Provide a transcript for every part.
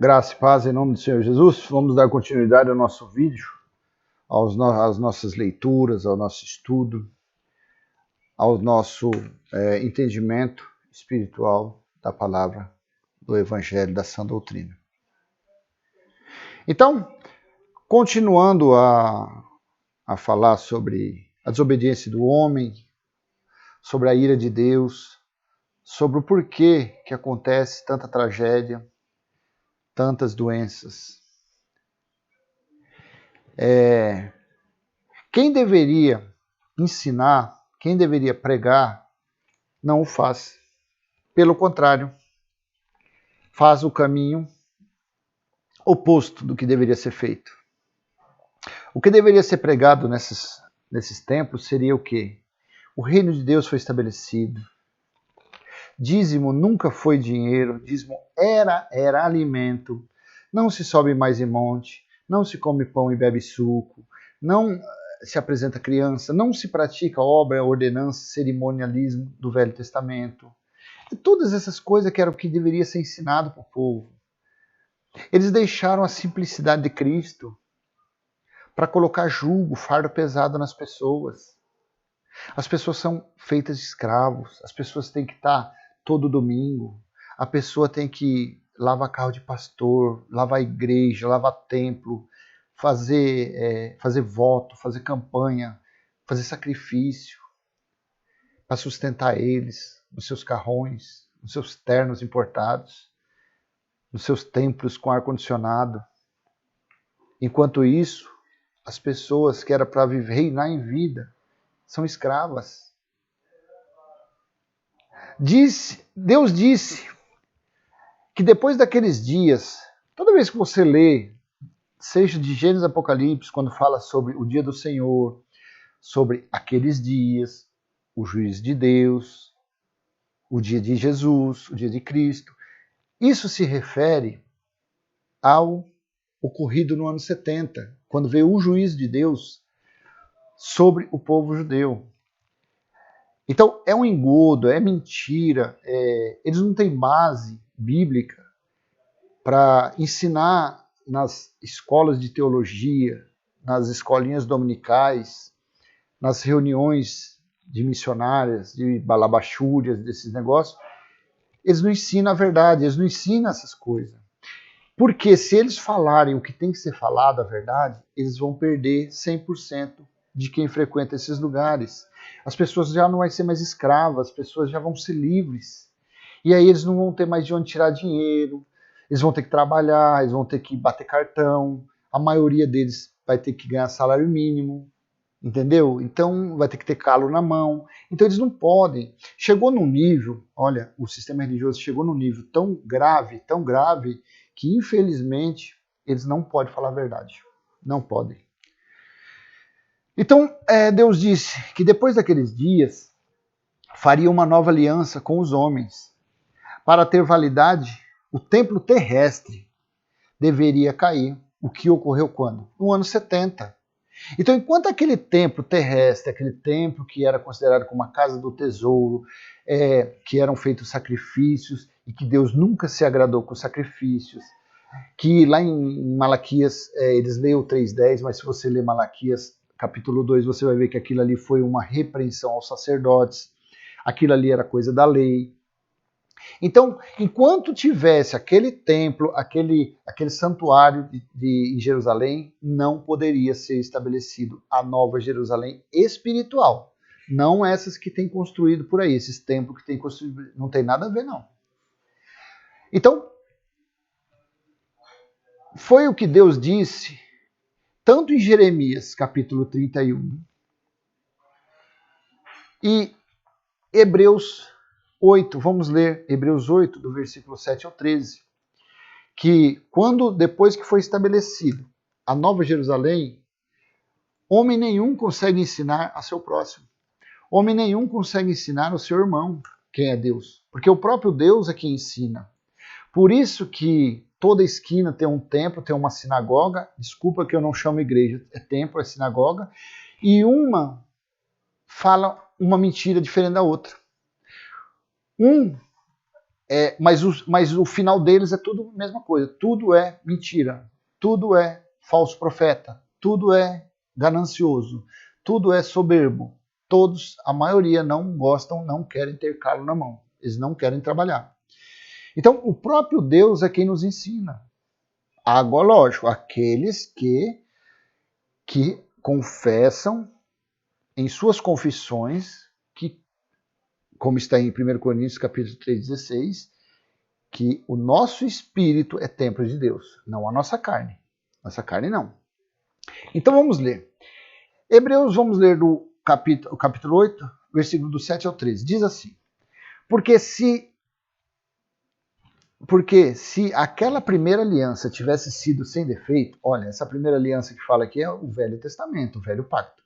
Graça e paz em nome do Senhor Jesus. Vamos dar continuidade ao nosso vídeo, às nossas leituras, ao nosso estudo, ao nosso entendimento espiritual da palavra do Evangelho, da sã doutrina. Então, continuando a falar sobre a desobediência do homem, sobre a ira de Deus, sobre o porquê que acontece tanta tragédia, tantas doenças. Quem deveria ensinar, quem deveria pregar, não o faz. Pelo contrário, faz o caminho oposto do que deveria ser feito. O que deveria ser pregado nesses templos seria o quê? O reino de Deus foi estabelecido. Dízimo nunca foi dinheiro, dízimo era alimento. Não se sobe mais em monte, não se come pão e bebe suco, não se apresenta criança, não se pratica obra, ordenança, cerimonialismo do Velho Testamento. E todas essas coisas que era o que deveria ser ensinado para o povo. Eles deixaram a simplicidade de Cristo para colocar julgo, fardo pesado nas pessoas. As pessoas são feitas de escravos, as pessoas têm que estar todo domingo, a pessoa tem que lavar carro de pastor, lavar igreja, lavar templo, fazer voto, fazer campanha, fazer sacrifício para sustentar eles, nos seus carrões, nos seus ternos importados, nos seus templos com ar-condicionado. Enquanto isso, as pessoas que era para reinar em vida são escravas. Deus disse que depois daqueles dias, toda vez que você lê, seja de Gênesis Apocalipse, quando fala sobre o dia do Senhor, sobre aqueles dias, o juízo de Deus, o dia de Jesus, o dia de Cristo, isso se refere ao ocorrido no ano 70, quando veio o juízo de Deus sobre o povo judeu. Então, é um engodo, é mentira, eles não têm base bíblica para ensinar nas escolas de teologia, nas escolinhas dominicais, nas reuniões de missionárias, de balabachúrias, desses negócios. Eles não ensinam a verdade, eles não ensinam essas coisas. Porque se eles falarem o que tem que ser falado, a verdade, eles vão perder 100% de quem frequenta esses lugares. As pessoas já não vão ser mais escravas, as pessoas já vão ser livres. E aí eles não vão ter mais de onde tirar dinheiro, eles vão ter que trabalhar, eles vão ter que bater cartão, a maioria deles vai ter que ganhar salário mínimo, entendeu? Então vai ter que ter calo na mão. Então eles não podem. Chegou num nível, olha, o sistema religioso chegou num nível tão grave, que infelizmente eles não podem falar a verdade. Não podem. Então, Deus disse que depois daqueles dias faria uma nova aliança com os homens. Para ter validade, o templo terrestre deveria cair. O que ocorreu quando? No ano 70. Então, enquanto aquele templo terrestre, aquele templo que era considerado como a casa do tesouro, que eram feitos sacrifícios e que Deus nunca se agradou com os sacrifícios, que lá em Malaquias, eles leem o 3:10, mas se você ler Malaquias capítulo 2, você vai ver que aquilo ali foi uma repreensão aos sacerdotes, aquilo ali era coisa da lei. Então, enquanto tivesse aquele templo, aquele santuário em Jerusalém, não poderia ser estabelecido a nova Jerusalém espiritual. Não essas que tem construído por aí, esses templos que tem construído, não tem nada a ver, não. Então, foi o que Deus disse, tanto em Jeremias, capítulo 31, e Hebreus 8, vamos ler Hebreus 8, do versículo 7 ao 13, que depois que foi estabelecido a Nova Jerusalém, homem nenhum consegue ensinar a seu próximo. Homem nenhum consegue ensinar ao seu irmão quem é Deus, porque o próprio Deus é quem ensina. Por isso que toda esquina tem um templo, tem uma sinagoga, desculpa que eu não chamo igreja, é templo, é sinagoga, e uma fala uma mentira diferente da outra. Um Mas o final deles é tudo a mesma coisa. Tudo é mentira. Tudo é falso profeta. Tudo é ganancioso. Tudo é soberbo. Todos, a maioria, não gostam, não querem ter calo na mão. Eles não querem trabalhar. Então, o próprio Deus é quem nos ensina. Agora, lógico, aqueles que confessam em suas confissões, que, como está em 1 Coríntios capítulo 3,16, que o nosso espírito é templo de Deus, não a nossa carne. Nossa carne não. Então vamos ler. Hebreus, vamos ler do capítulo 8, versículo do 7 ao 13. Diz assim: Porque se aquela primeira aliança tivesse sido sem defeito, olha, essa primeira aliança que fala aqui é o Velho Testamento, o Velho Pacto,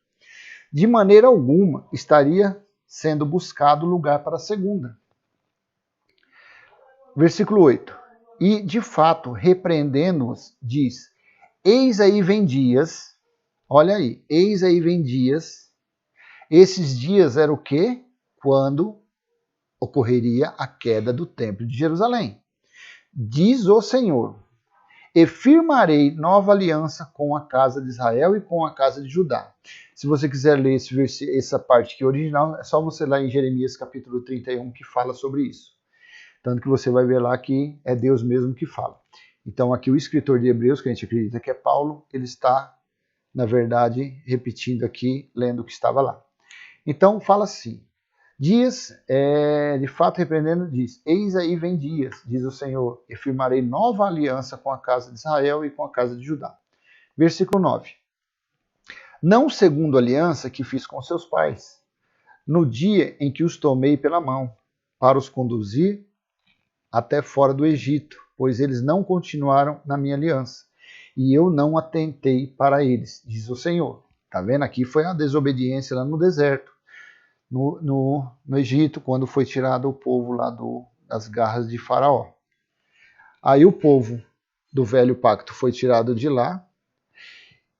de maneira alguma estaria sendo buscado lugar para a segunda. Versículo 8. E, de fato, repreendendo-os, diz: Eis aí vem dias, olha aí, eis aí vem dias. Esses dias era o quê? Quando ocorreria a queda do templo de Jerusalém. Diz o Senhor: E firmarei nova aliança com a casa de Israel e com a casa de Judá. Se você quiser ler essa parte aqui original, é só você ler em Jeremias capítulo 31 que fala sobre isso. Tanto que você vai ver lá que é Deus mesmo que fala. Então aqui o escritor de Hebreus, que a gente acredita que é Paulo, ele está, na verdade, repetindo aqui, lendo o que estava lá. Então fala assim: Dias, de fato repreendendo, diz: Eis aí vem dias, diz o Senhor, e firmarei nova aliança com a casa de Israel e com a casa de Judá. Versículo 9. Não segundo a aliança que fiz com seus pais, no dia em que os tomei pela mão, para os conduzir até fora do Egito, pois eles não continuaram na minha aliança, e eu não atentei para eles, diz o Senhor. Tá vendo? Aqui foi a desobediência lá no deserto, no Egito, quando foi tirado o povo lá das garras de Faraó. Aí o povo do velho pacto foi tirado de lá,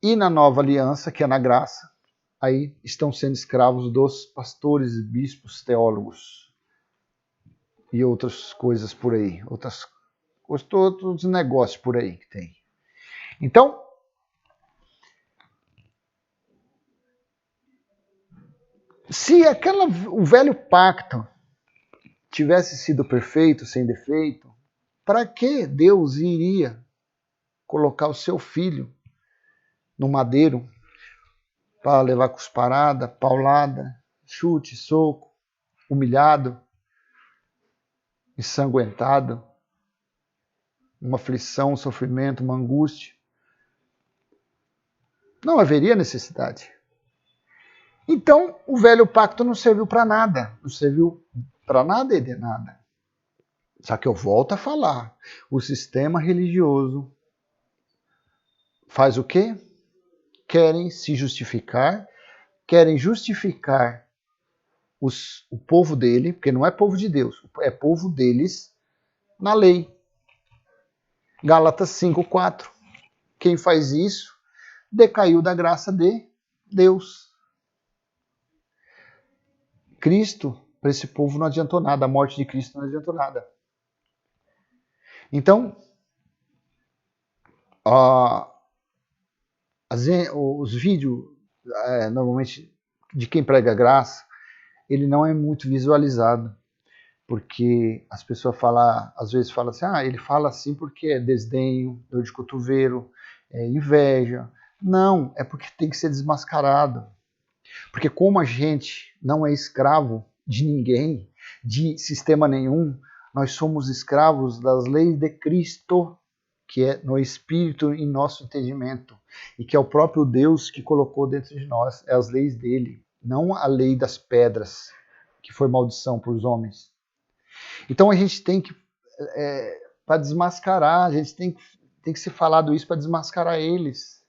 e na nova aliança, que é na graça, aí estão sendo escravos dos pastores, bispos, teólogos e outras coisas por aí, outros negócios por aí que tem. Então, se o velho pacto tivesse sido perfeito, sem defeito, para que Deus iria colocar o seu filho no madeiro para levar cusparada, paulada, chute, soco, humilhado, ensanguentado, uma aflição, um sofrimento, uma angústia? Não haveria necessidade. Então, o velho pacto não serviu para nada. Não serviu para nada e de nada. Só que eu volto a falar. O sistema religioso faz o quê? Querem se justificar, querem justificar o povo dele, porque não é povo de Deus, é povo deles na lei. Gálatas 5:4. Quem faz isso decaiu da graça de Deus. Cristo, para esse povo, não adiantou nada. A morte de Cristo não adiantou nada. Então, os vídeos, normalmente, de quem prega graça, ele não é muito visualizado. Porque as pessoas às vezes falam assim, ele fala assim porque é desdenho, dor de cotovelo, é inveja. Não, é porque tem que ser desmascarado. Porque como a gente não é escravo de ninguém, de sistema nenhum, nós somos escravos das leis de Cristo, que é no Espírito em nosso entendimento, e que é o próprio Deus que colocou dentro de nós, é as leis dele, não a lei das pedras, que foi maldição para os homens. Então a gente tem que, para desmascarar, a gente tem que ser falado isso para desmascarar eles.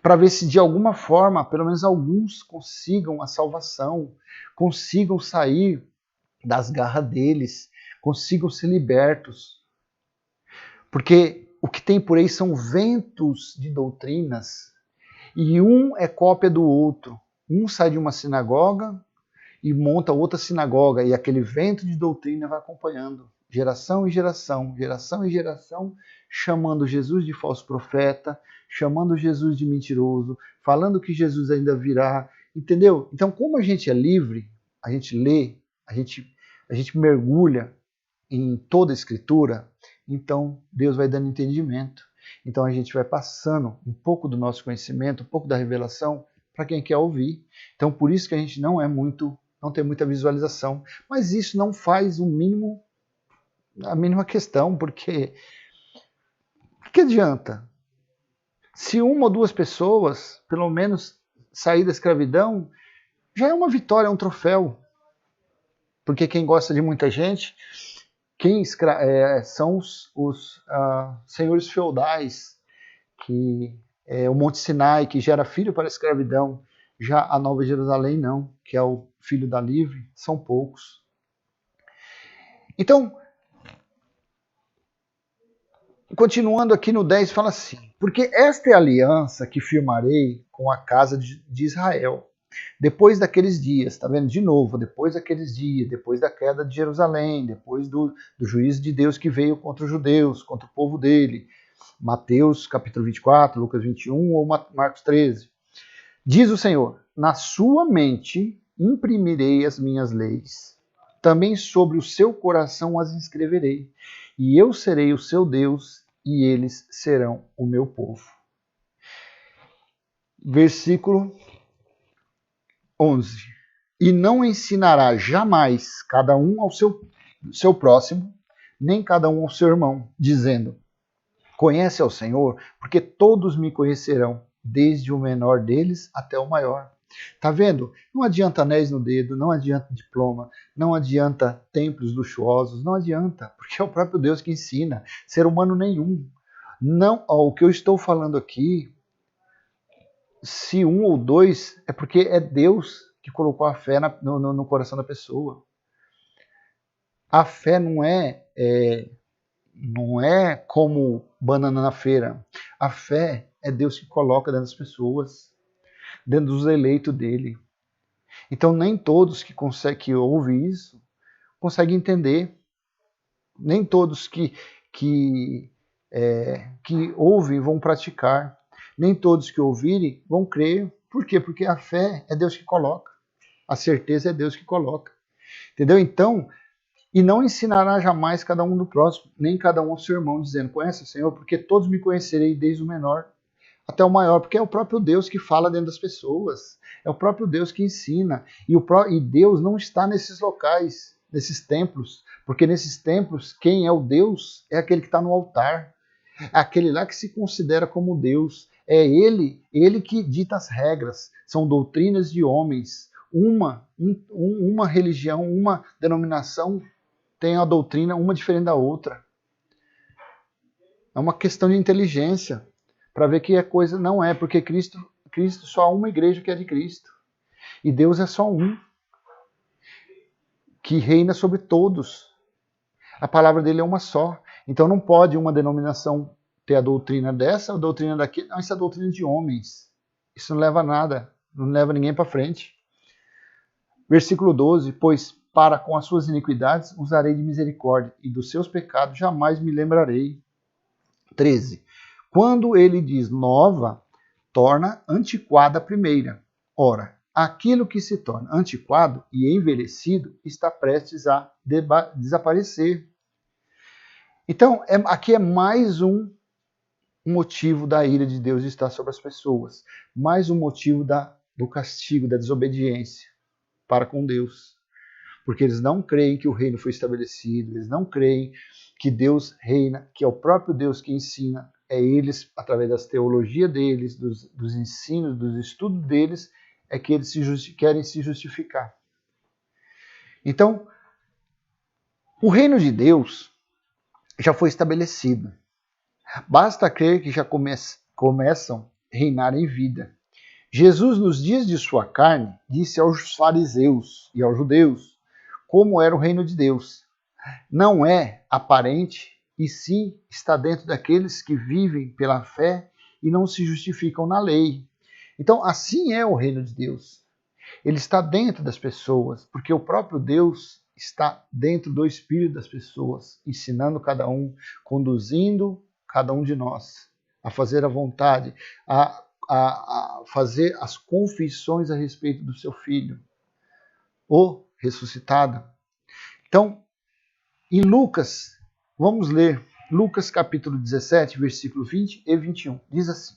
Para ver se de alguma forma, pelo menos alguns consigam a salvação, consigam sair das garras deles, consigam ser libertos. Porque o que tem por aí são ventos de doutrinas, e um é cópia do outro. Um sai de uma sinagoga e monta outra sinagoga, e aquele vento de doutrina vai acompanhando. geração em geração, chamando Jesus de falso profeta, chamando Jesus de mentiroso, falando que Jesus ainda virá, entendeu? Então, como a gente é livre, a gente lê, a gente mergulha em toda a Escritura, então Deus vai dando entendimento. Então a gente vai passando um pouco do nosso conhecimento, um pouco da revelação para quem quer ouvir. Então por isso que a gente não tem muita visualização. Mas isso não faz a mínima questão, porque o que adianta? Se uma ou duas pessoas, pelo menos, sair da escravidão, já é uma vitória, é um troféu. Porque quem gosta de muita gente, são os senhores feudais, que o Monte Sinai, que gera filho para a escravidão. Já a Nova Jerusalém não, que é o filho da livre, são poucos. Então, continuando aqui no 10, fala assim: porque esta é a aliança que firmarei com a casa de Israel. Depois daqueles dias, tá vendo? De novo, depois daqueles dias, depois da queda de Jerusalém, depois do juízo de Deus que veio contra os judeus, contra o povo dele. Mateus capítulo 24, Lucas 21 ou Marcos 13. Diz o Senhor: na sua mente imprimirei as minhas leis, também sobre o seu coração as inscreverei, e eu serei o seu Deus, e eles serão o meu povo. Versículo 11. E não ensinará jamais cada um ao seu próximo, nem cada um ao seu irmão, dizendo: conhece ao Senhor, porque todos me conhecerão, desde o menor deles até o maior. Tá vendo? Não adianta anéis no dedo, não adianta diploma, não adianta templos luxuosos, não adianta, porque é o próprio Deus que ensina, ser humano nenhum. Não, o que eu estou falando aqui, se um ou dois, é porque é Deus que colocou a fé no coração da pessoa. A fé não é como banana na feira. A fé é Deus que coloca dentro das pessoas, dentro dos eleitos dele. Então nem todos que ouvem isso conseguem entender. Nem todos que ouvem vão praticar. Nem todos que ouvirem vão crer. Por quê? Porque a fé é Deus que coloca. A certeza é Deus que coloca. Entendeu? Então, e não ensinará jamais cada um do próximo, nem cada um ao seu irmão, dizendo: conhece o Senhor, porque todos me conhecerei, desde o menor até o maior, porque é o próprio Deus que fala dentro das pessoas, é o próprio Deus que ensina, e Deus não está nesses locais, nesses templos, porque nesses templos, quem é o Deus é aquele que está no altar, é aquele lá que se considera como Deus, é ele que dita as regras, são doutrinas de homens, uma religião, uma denominação tem a doutrina uma diferente da outra. É uma questão de inteligência para ver que a coisa não é, porque Cristo só há uma igreja que é de Cristo. E Deus é só um, que reina sobre todos. A palavra dele é uma só. Então não pode uma denominação ter a doutrina dessa, a doutrina daquele. Não, isso é a doutrina de homens. Isso não leva a nada, não leva ninguém para frente. Versículo 12, pois para com as suas iniquidades usarei de misericórdia, e dos seus pecados jamais me lembrarei. 13. Quando ele diz nova, torna antiquada a primeira. Ora, aquilo que se torna antiquado e envelhecido está prestes a desaparecer. Então, aqui é mais um motivo da ira de Deus estar sobre as pessoas. Mais um motivo do castigo, da desobediência para com Deus. Porque eles não creem que o reino foi estabelecido, eles não creem que Deus reina, que é o próprio Deus que ensina, é eles, através das teologias deles, dos ensinos, dos estudos deles, é que eles querem se justificar. Então, o reino de Deus já foi estabelecido. Basta crer que já começam a reinar em vida. Jesus, nos dias de sua carne, disse aos fariseus e aos judeus como era o reino de Deus. Não é aparente, e sim está dentro daqueles que vivem pela fé e não se justificam na lei. Então, assim é o reino de Deus. Ele está dentro das pessoas, porque o próprio Deus está dentro do espírito das pessoas, ensinando cada um, conduzindo cada um de nós a fazer a vontade, a fazer as confissões a respeito do seu Filho, o ressuscitado. Então, em Lucas, vamos ler Lucas capítulo 17, versículo 20 e 21. Diz assim: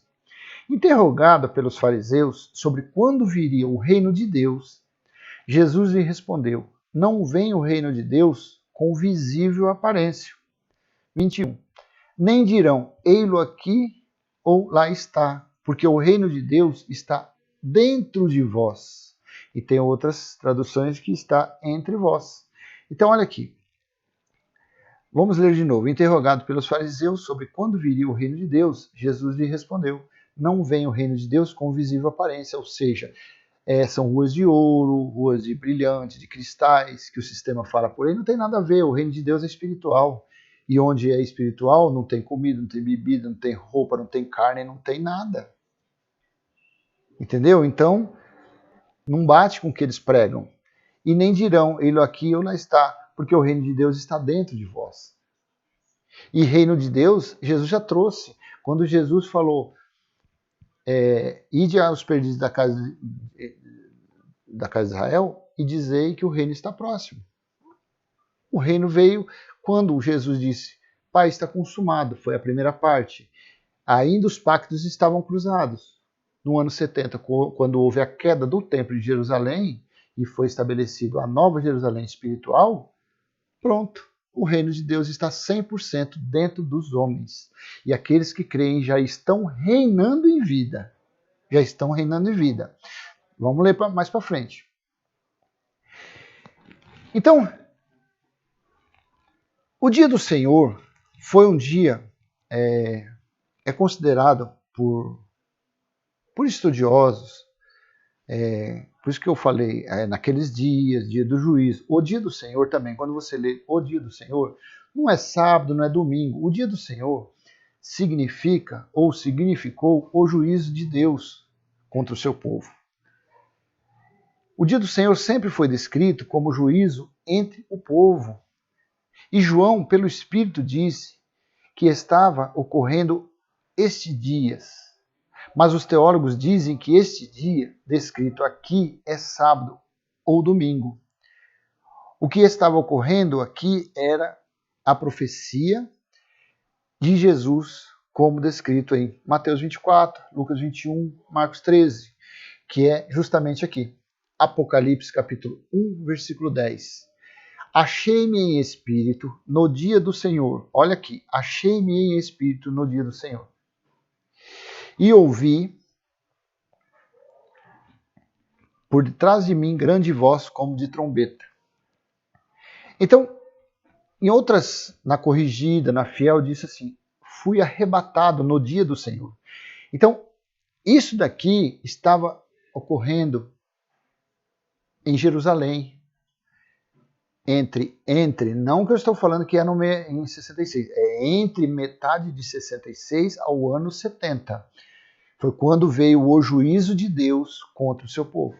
interrogado pelos fariseus sobre quando viria o reino de Deus, Jesus lhe respondeu: não vem o reino de Deus com visível aparência. 21. Nem dirão, ei-lo aqui ou lá está, porque o reino de Deus está dentro de vós. E tem outras traduções que está entre vós. Então, olha aqui. Vamos ler de novo. Interrogado pelos fariseus sobre quando viria o reino de Deus, Jesus lhe respondeu: não vem o reino de Deus com visível aparência, ou seja, são ruas de ouro, ruas de brilhantes, de cristais, que o sistema fala por aí, não tem nada a ver. O reino de Deus é espiritual. E onde é espiritual, não tem comida, não tem bebida, não tem roupa, não tem carne, não tem nada. Entendeu? Então, não bate com o que eles pregam. E nem dirão, ele aqui ou lá está, porque o reino de Deus está dentro de vós. E reino de Deus, Jesus já trouxe. Quando Jesus falou, ide aos perdidos da casa de Israel e dizei que o reino está próximo. O reino veio quando Jesus disse, Pai, está consumado, foi a primeira parte. Ainda os pactos estavam cruzados. No ano 70, quando houve a queda do templo de Jerusalém e foi estabelecido a nova Jerusalém espiritual, pronto, o reino de Deus está 100% dentro dos homens. E aqueles que creem já estão reinando em vida. Já estão reinando em vida. Vamos ler mais para frente. Então, o dia do Senhor foi um dia, é considerado por estudiosos, por isso que eu falei, naqueles dias, dia do juízo. O dia do Senhor também, quando você lê o dia do Senhor, não é sábado, não é domingo. O dia do Senhor significa ou significou o juízo de Deus contra o seu povo. O dia do Senhor sempre foi descrito como juízo entre o povo. E João, pelo Espírito, disse que estava ocorrendo estes dias. Mas os teólogos dizem que este dia, descrito aqui, é sábado ou domingo. O que estava ocorrendo aqui era a profecia de Jesus, como descrito em Mateus 24, Lucas 21, Marcos 13, que é justamente aqui. Apocalipse capítulo 1, versículo 10. Achei-me em espírito no dia do Senhor. Olha aqui, achei-me em espírito no dia do Senhor. E ouvi por detrás de mim grande voz como de trombeta. Então, em outras, na Corrigida, na Fiel, disse assim, fui arrebatado no dia do Senhor. Então, isso daqui estava ocorrendo em Jerusalém. Não que eu estou falando que é em 66, é entre metade de 66 ao ano 70. Foi quando veio o juízo de Deus contra o seu povo.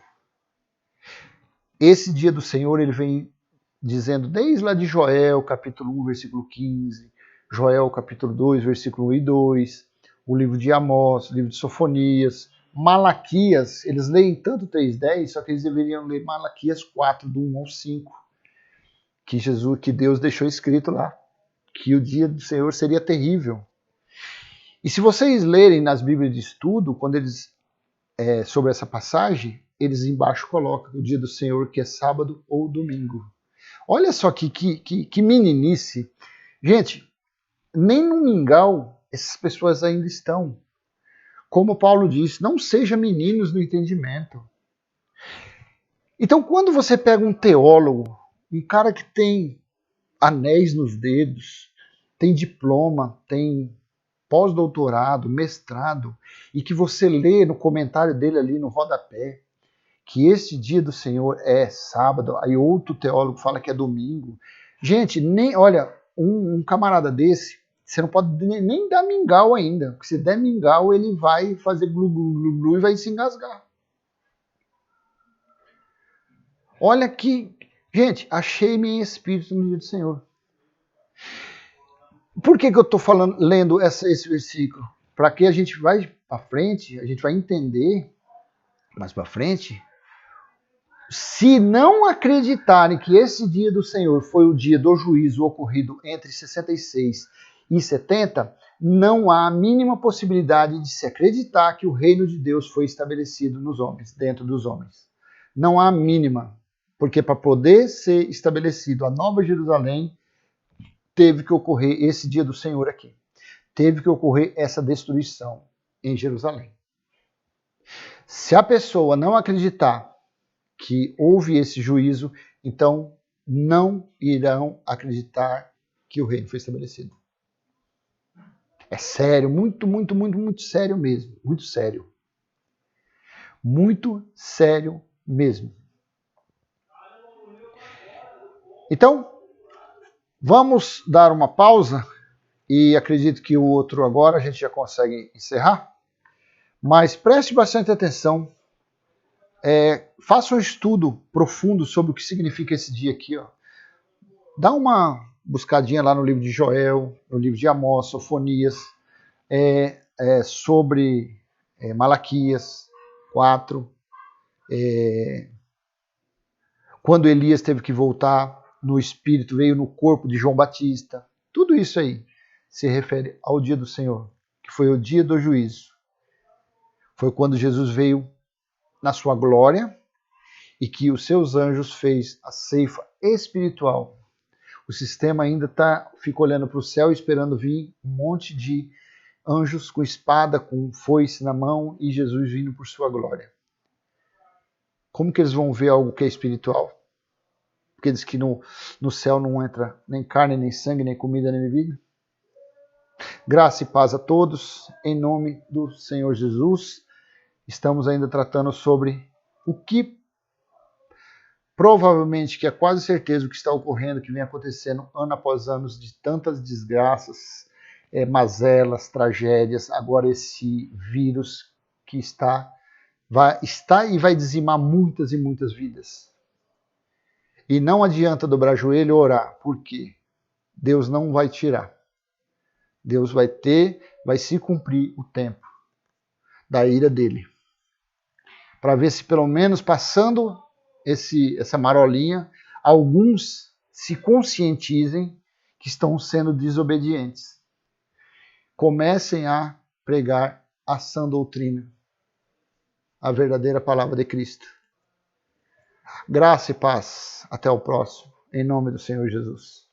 Esse dia do Senhor, ele vem dizendo desde lá de Joel, capítulo 1, versículo 15, Joel, capítulo 2, versículo 1 e 2, o livro de Amós, o livro de Sofonias, Malaquias, eles leem tanto 3:10, só que eles deveriam ler Malaquias 4, do 1 ao 5. Que Deus deixou escrito lá, que o dia do Senhor seria terrível. E se vocês lerem nas Bíblias de estudo, quando eles sobre essa passagem, eles embaixo colocam o dia do Senhor, que é sábado ou domingo. Olha só que meninice. Gente, nem no mingau essas pessoas ainda estão. Como Paulo disse, não sejam meninos no entendimento. Então, quando você pega um teólogo, um cara que tem anéis nos dedos, tem diploma, tem pós-doutorado, mestrado, e que você lê no comentário dele ali no rodapé, que este dia do Senhor é sábado, aí outro teólogo fala que é domingo. Gente, olha, um camarada desse, você não pode nem dar mingau ainda, porque se der mingau, ele vai fazer glu, glu, glu, glu e vai se engasgar. Olha que... Gente, achei-me em espírito no dia do Senhor. Por que eu estou lendo esse versículo? Para que a gente vai para frente, a gente vai entender mais para frente. Se não acreditarem que esse dia do Senhor foi o dia do juízo ocorrido entre 66 e 70, não há a mínima possibilidade de se acreditar que o reino de Deus foi estabelecido nos homens, dentro dos homens. Não há a mínima, porque para poder ser estabelecido a Nova Jerusalém, teve que ocorrer esse dia do Senhor aqui. Teve que ocorrer essa destruição em Jerusalém. Se a pessoa não acreditar que houve esse juízo, então não irão acreditar que o reino foi estabelecido. É sério, muito, muito, muito, muito sério mesmo. Muito sério. Muito sério mesmo. Então, vamos dar uma pausa e acredito que o outro agora a gente já consegue encerrar. Mas preste bastante atenção. Faça um estudo profundo sobre o que significa esse dia aqui. Ó. Dá uma buscadinha lá no livro de Joel, no livro de Amós, Sofonias, sobre Malaquias 4, quando Elias teve que voltar no espírito, veio no corpo de João Batista. Tudo isso aí se refere ao dia do Senhor, que foi o dia do juízo. Foi quando Jesus veio na sua glória e que os seus anjos fez a ceifa espiritual. O sistema ainda fica olhando para o céu esperando vir um monte de anjos com espada, com foice na mão e Jesus vindo por sua glória. Como que eles vão ver algo que é espiritual? Porque diz que no céu não entra nem carne, nem sangue, nem comida, nem bebida. Graça e paz a todos, em nome do Senhor Jesus. Estamos ainda tratando sobre o que provavelmente, que é quase certeza o que está ocorrendo, que vem acontecendo ano após ano de tantas desgraças, mazelas, tragédias, agora esse vírus que está e vai dizimar muitas e muitas vidas. E não adianta dobrar joelho e orar, porque Deus não vai tirar. Deus vai se cumprir o tempo da ira dele. Para ver se pelo menos passando essa marolinha, alguns se conscientizem que estão sendo desobedientes. Comecem a pregar a sã doutrina, a verdadeira palavra de Cristo. Graça e paz. Até o próximo. Em nome do Senhor Jesus.